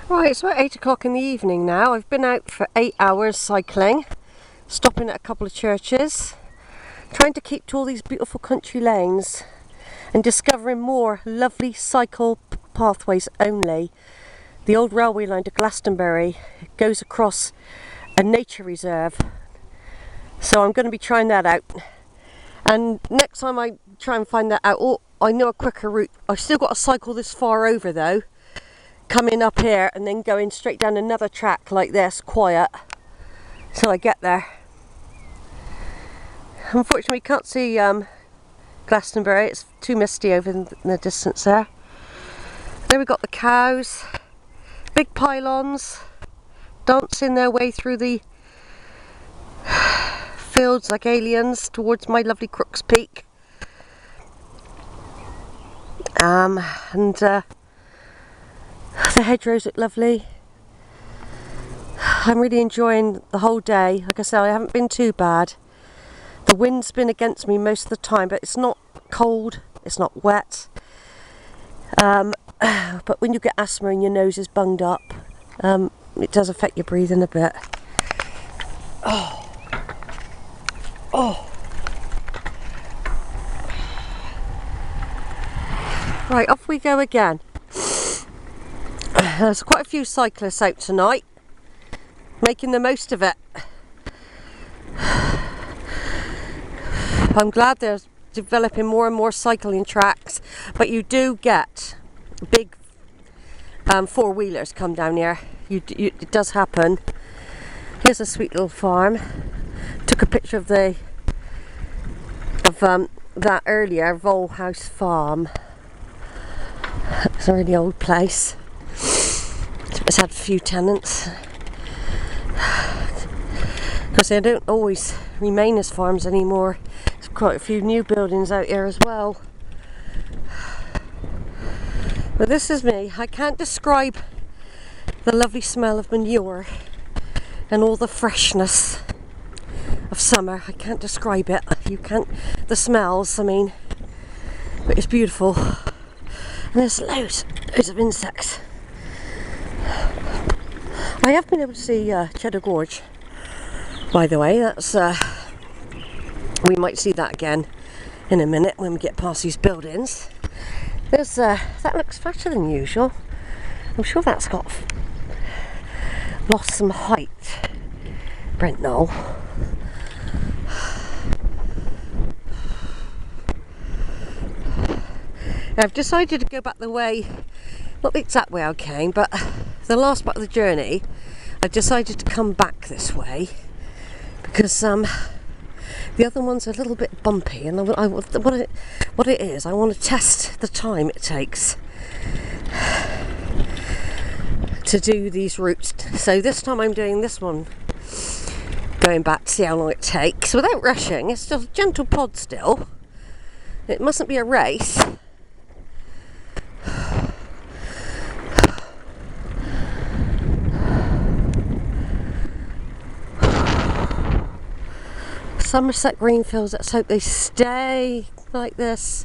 Right, it's about 8 o'clock in the evening now. I've been out for 8 hours cycling, stopping at a couple of churches, trying to keep to all these beautiful country lanes and discovering more lovely cycle pathways only. The old railway line to Glastonbury goes across a nature reserve, so I'm going to be trying that out. And next time I try and find that out, I know a quicker route. I've still got to cycle this far over though, coming up here and then going straight down another track like this, quiet, till I get there. Unfortunately, we can't see Glastonbury, it's too misty over in the distance there. There we've got the cows, big pylons, dancing their way through the fields like aliens towards my lovely Crook's Peak. The hedgerows look lovely. I'm really enjoying the whole day. Like I said, I haven't been too bad. The wind's been against me most of the time, but it's not cold, it's not wet. But when you get asthma and your nose is bunged up, it does affect your breathing a bit. Right, off we go again. There's quite a few cyclists out tonight, making the most of it. I'm glad they're developing more and more cycling tracks, but you do get big four-wheelers come down here. It does happen. Here's a sweet little farm. Took a picture of that earlier, Vole House Farm. It's a really old place. It's had a few tenants, because they don't always remain as farms anymore. There's quite a few new buildings out here as well. But this is me. I can't describe the lovely smell of manure and all the freshness of summer. I can't describe it. You can't. The smells, I mean, but it's beautiful. And there's loads of insects. I have been able to see Cheddar Gorge, by the way. That's we might see that again in a minute when we get past these buildings. There's that looks fatter than usual. I'm sure that's got lost some height. Brent Knoll. I've decided to go back the way, not the exact way I came, but the last part of the journey, I decided to come back this way because the other one's a little bit bumpy, and what it is, I want to test the time it takes to do these routes. So this time I'm doing this one, going back to see how long it takes without rushing. It's just a gentle pod still. It mustn't be a race. Somerset Greenfields, let's hope they stay like this.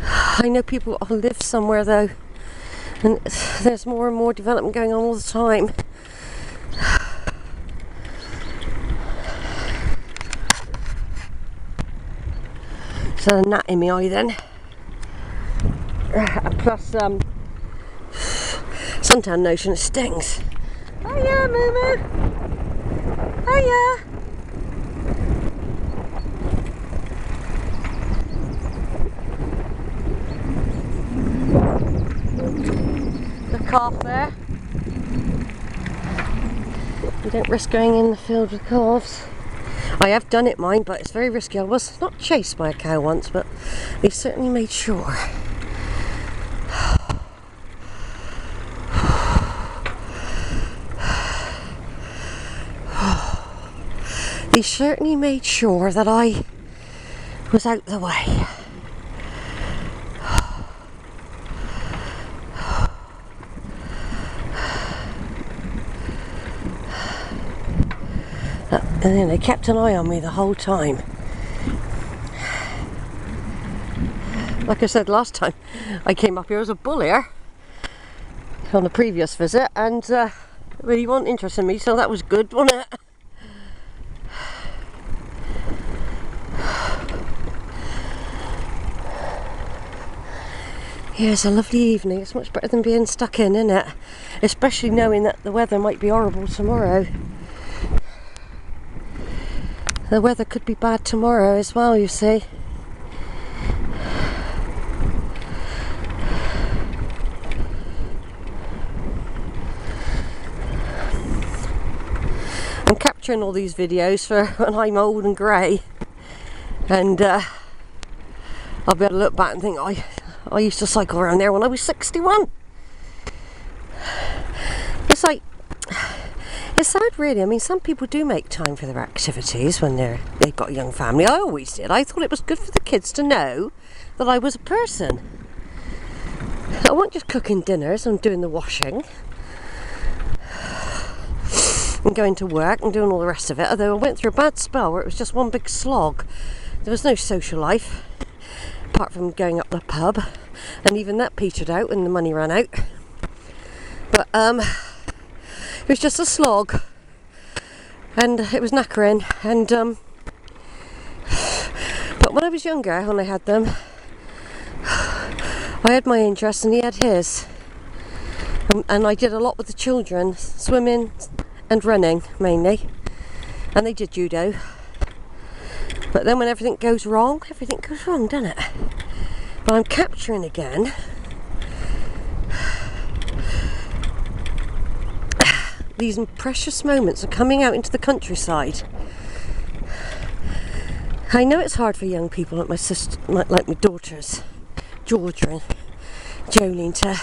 I know people who live somewhere though, and there's more and more development going on all the time. So a gnat in my eye then. Plus suntan lotion, it stings. Hiya, Moo Moo. Hiya. Calf there. You don't risk going in the field with calves. I have done it, mind, but it's very risky. I was not chased by a cow once, but they certainly made sure. They certainly made sure that I was out the way. And then they kept an eye on me the whole time. Like I said last time I came up here, there was a bull here. on the previous visit, and really wasn't interested in me, so that was good, wasn't it? Yeah, it's a lovely evening. It's much better than being stuck in, isn't it? Especially knowing that the weather might be horrible tomorrow. The weather could be bad tomorrow as well, you see. I'm capturing all these videos for when I'm old and grey, and I'll be able to look back and think, I used to cycle around there when I was 61. It's like, it's sad really. I mean, some people do make time for their activities when they've got a young family. I always did. I thought it was good for the kids to know that I was a person. I wasn't just cooking dinners and doing the washing and going to work and doing all the rest of it, although I went through a bad spell where it was just one big slog. There was no social life apart from going up the pub, and even that petered out when the money ran out. But it was just a slog, and it was knackering. And but when I was younger, when I had them, I had my interests and he had his, and I did a lot with the children, swimming and running mainly, and they did judo. But then when everything goes wrong, doesn't it? But I'm capturing again these precious moments of coming out into the countryside. I know it's hard for young people like my sister, like my daughters, Georgia and Jolene, to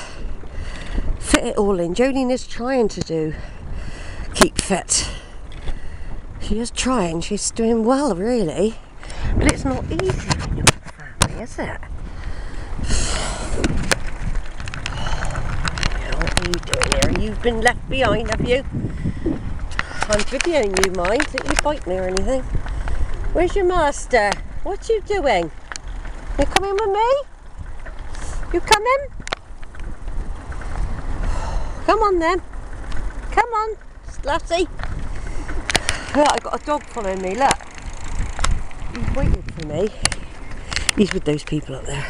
fit it all in. Jolene is trying to keep fit. She is trying, she's doing well really, but it's not easy when you're with family, is it? What are you doing here? You've been left behind, have you? I'm videoing you, mind. Don't you bite me or anything. Where's your master? What you doing? You coming with me? You coming? Come on then. Come on, Lassie. Look, I've got a dog following me, look. He's waiting for me. He's with those people up there.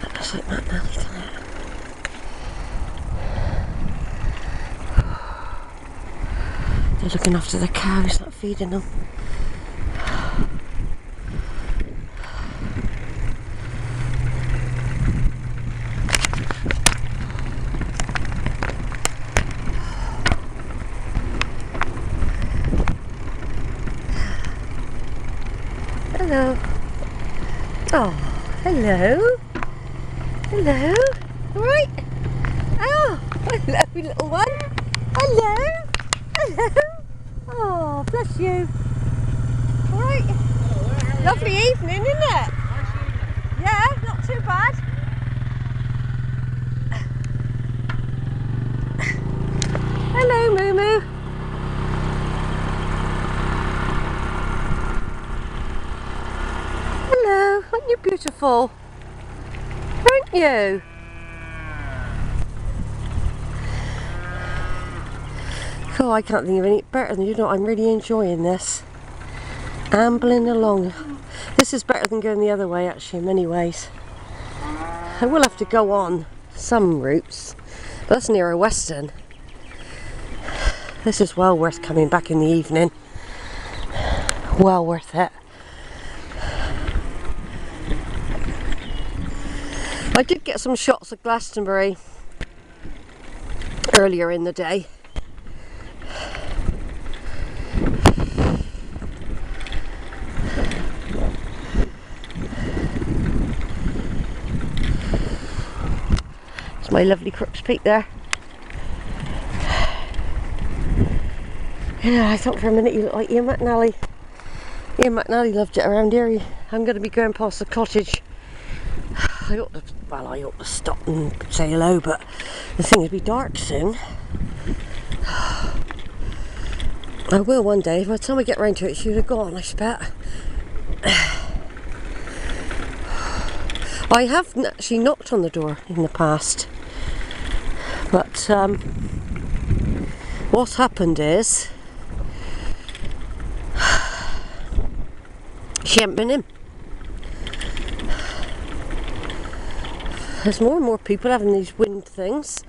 That looks like Matt Nelly, doesn't it? They're looking after the cows, not feeding them. Hello. Oh, hello. Hello. All right. Oh, hello, little one. Hello. Hello. Oh, bless you. All right. Hello, lovely evening, isn't it? Nice evening. Yeah, not too bad. Hello, Moo Moo. Hello, aren't you beautiful? Aren't you? Oh, I can't think of any better than, you know, I'm really enjoying this. Ambling along. This is better than going the other way actually in many ways. I will have to go on some routes, but that's nearer Western. This is well worth coming back in the evening. Well worth it. I did get some shots of Glastonbury earlier in the day. It's my lovely Crooks Peak there. Yeah, I thought for a minute you looked like Ian McNally. Ian McNally loved it around here. I'm going to be going past the cottage. I ought to stop and say hello, but the thing will be dark soon. I will one day. By the time I get round to it, she would have gone, I bet. I have actually knocked on the door in the past, but what's happened is she hasn't been in. There's more and more people having these wind things.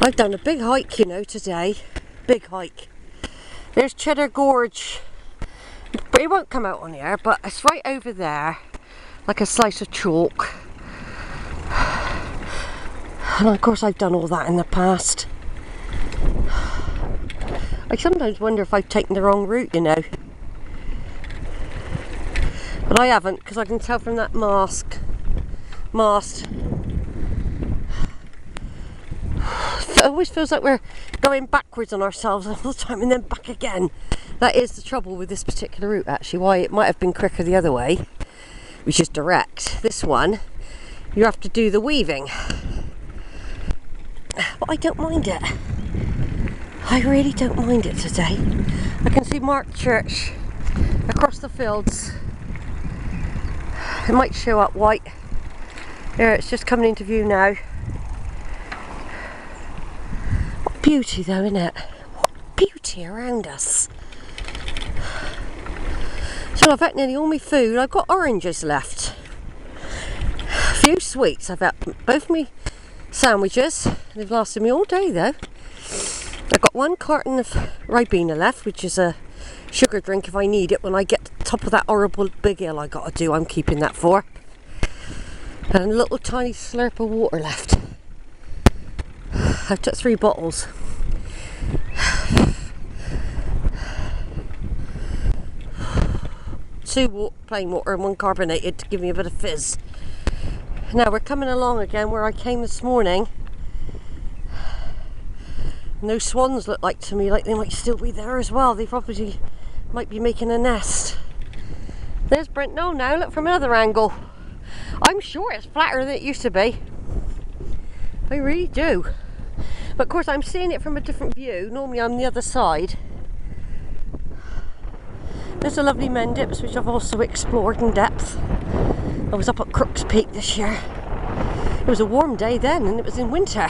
I've done a big hike, you know, today. Big hike. There's Cheddar Gorge. But it won't come out on here, but it's right over there, like a slice of chalk. And of course I've done all that in the past. I sometimes wonder if I've taken the wrong route, you know. But I haven't, because I can tell from that mast. It always feels like we're going backwards on ourselves all the time and then back again. That is the trouble with this particular route, actually. Why it might have been quicker the other way, which is direct. This one, you have to do the weaving. But I don't mind it. I really don't mind it today. I can see Mark Church across the fields. It might show up white. There, it's just coming into view now. What beauty though, isn't it? What beauty around us. So I've had nearly all my food. I've got oranges left. A few sweets. I've had both my sandwiches. They've lasted me all day though. I've got one carton of Ribena left, which is a sugar drink if I need it when I get to the top of that horrible big hill I got to do. I'm keeping that for. And a little tiny slurp of water left. I've took 3 bottles. Two plain water and 1 carbonated to give me a bit of fizz. Now we're coming along again where I came this morning. And those swans look like to me like they might still be there as well. They probably might be making a nest. There's Brent Knoll now, look from another angle. I'm sure it's flatter than it used to be. I really do. But of course I'm seeing it from a different view. Normally I'm the other side. There's a lovely Mendips, which I've also explored in depth. I was up at Crook's Peak this year. It was a warm day then and it was in winter.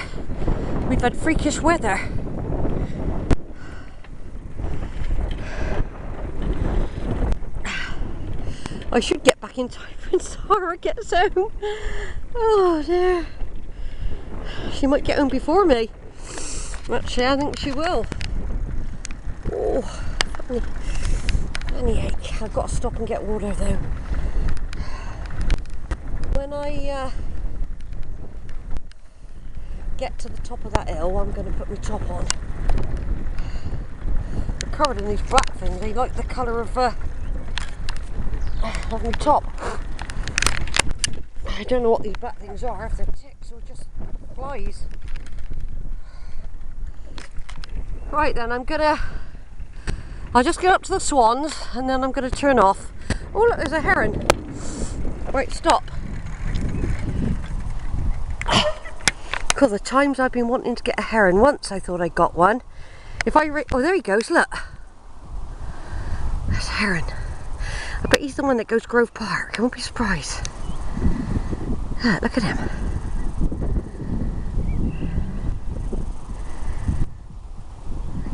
We've had freakish weather. I should get back in time when Sarah gets home. Oh dear. She might get home before me. Actually, I think she will. Oh, any ache. I've got to stop and get water though. When I get to the top of that hill, I'm going to put my top on. I'm covered in these black things. They like the colour of my top. I don't know what these black things are, if they're ticks or just flies. Right then, I'll just get up to the swans and then I'm going to turn off. Oh look, there's a heron. Right, stop. Because the times I've been wanting to get a heron. Once I thought I got one. Oh, there he goes, look. There's a heron. I bet he's the one that goes Grove Park. I won't be surprised. Look at him.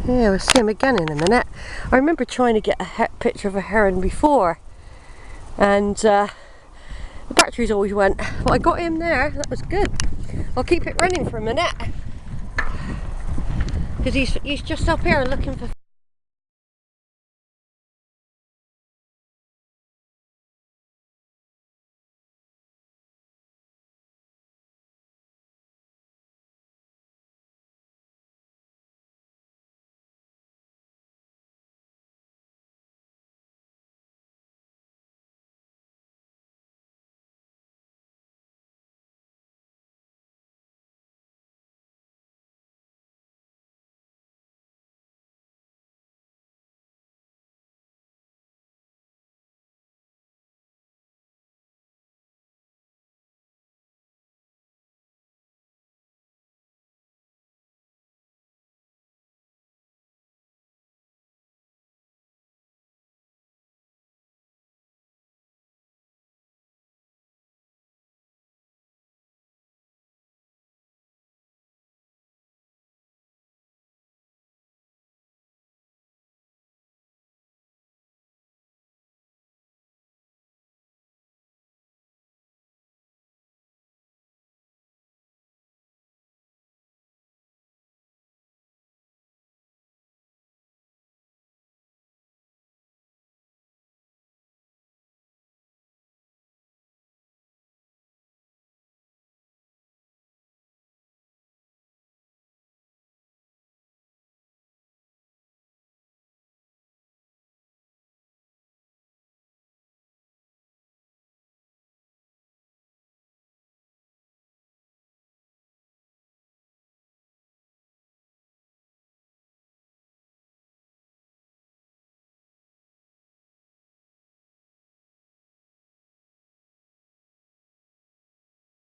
Yeah, we'll see him again in a minute. I remember trying to get a picture of a heron before. And the batteries always went. But I got him there. That was good. I'll keep it running for a minute. Because he's just up here looking for